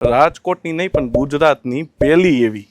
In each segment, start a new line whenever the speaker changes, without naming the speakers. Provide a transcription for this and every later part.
રાજકોટની નહીં પણ ગુજરાતની પહેલી એવી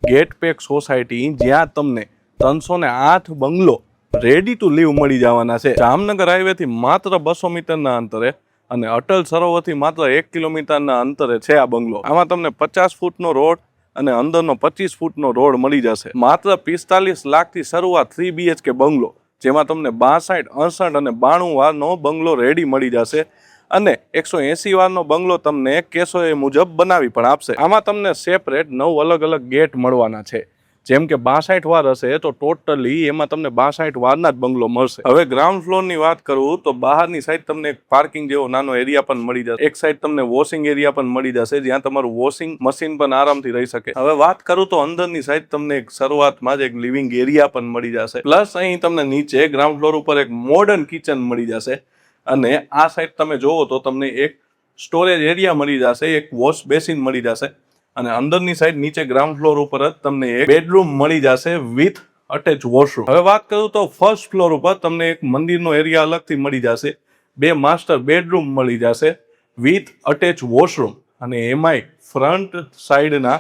ગેટપેક સોસાયટી જ્યાં તમને 308 બંગલો રેડી ટુ લીવ મળી જવાના છે। જામનગર હાઈવેથી માત્ર 200 મીટરના અંતરે અને અટલ સરોવરથી માત્ર 1 કિલોમીટરના અંતરે છે આ બંગલો। આમાં તમને 50 ફૂટનો રોડ અને અંદરનો 25 ફૂટનો રોડ મળી જશે। માત્ર 45 લાખથી શરૂઆત 3 BHK બંગલો, જેમાં તમને 62, 68 અને 92 વારનો બંગલો રેડી મળી જશે અને 180 વારનો બંગલો તમને કેસોએ મુજબ બનાવી પણ આપશે। આમાં તમને સેપરેટ 9 અલગ અલગ ગેટ મળવાના છે। જેમ કે 62 વાર હશે તો ટોટલી એમાં તમને 62 વારના જ બંગલો મળશે। હવે ગ્રાઉન્ડ ફ્લોરની વાત કરું તો બહારની સાઈડ તમને એક પાર્કિંગ જેવો નાનો એરિયા પણ મળી જશે। એક સાઈડ તમને વોશિંગ એરિયા પણ મળી જશે, જ્યાં તમારું વોશિંગ મશીન પણ આરામથી રહી શકે। હવે વાત કરું તો અંદરની સાઈડ તમને એક શરૂઆતમાં જ એક લિવિંગ એરિયા પણ મળી જશે। પ્લસ અહીં તમને નીચે ગ્રાઉન્ડ ફ્લોર ઉપર એક મોડર્ન કિચન મળી જશે અને આ સાઈડ તમે જોવો તો તમને એક સ્ટોરેજ એરિયા મળી જશે, એક વોશ બેસિન મળી જશે અને અંદરની સાઈડ નીચે ગ્રાઉન્ડ ફ્લોર ઉપર જ તમને એક બેડરૂમ મળી જશે વિથ અટેચ વોશરૂમ। હવે વાત કરું તો ફર્સ્ટ ફ્લોર ઉપર તમને એક મંદિરનો એરિયા અલગથી મળી જશે, 2 માસ્ટર બેડરૂમ મળી જશે વિથ અટેચ વોશરૂમ અને એમાંય ફ્રન્ટ સાઈડના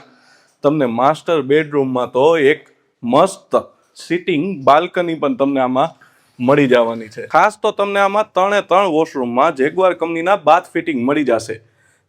તમને માસ્ટર બેડરૂમમાં તો એક મસ્ત સિટિંગ બાલ્કની પણ તમને આમાં મળી જવાની છે। ખાસ તો તમને આમાં 3 વોશરૂમમાં જેગવાર કંપનીના બાથ ફિટિંગ મળી જશે,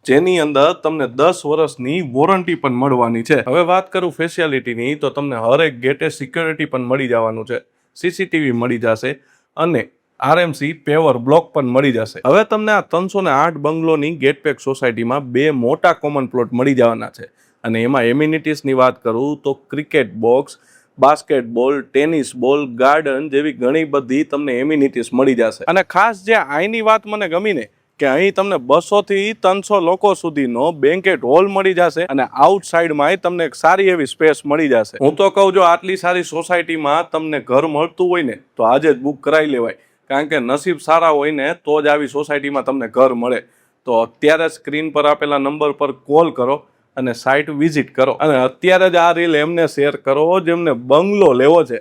જેની અંદર તમને 10 વર્ષની વોરંટી પણ મળવાની છે। હવે વાત કરું ફેસિલિટીની તો તમને હરેક ગેટે સિક્યોરિટી પણ મળી જવાનું છે, CCTV મળી જશે અને RMC પેવર બ્લોક પણ મળી જશે। હવે તમને આ 308 બંગલોની ગેટપેક સોસાયટીમાં 2 મોટા કોમન પ્લોટ મળી જવાના છે અને એમાં એમ્યુનિટીઝની વાત કરું તો ક્રિકેટ બોક્સ, બાસ્કેટબોલ, ટેનિસ બોલ, ગાર્ડન જેવી ઘણી બધી તમને એમ્યુનિટીઝ મળી જશે। અને ખાસ જે અહીંની વાત મને ગમી ને કે અહીં તમને 200 થી 300 લોકો સુધીનો બેન્કેટ હોલ મળી જશે અને આઉટસાઇડમાં તમને એક સારી એવી સ્પેસ મળી જશે। હું તો કહું જો આટલી સારી સોસાયટીમાં તમને ઘર મળતું હોય ને તો આજે જ બુક કરાવી લેવાય, કારણ કે નસીબ સારા હોય ને તો જ આવી સોસાયટીમાં તમને ઘર મળે। તો અત્યારે સ્ક્રીન પર આપેલા નંબર પર કોલ કરો અને સાઇટ વિઝિટ કરો અને અત્યારે જ આ રીલ એમને શેર કરો જેમને બંગલો લેવો છે।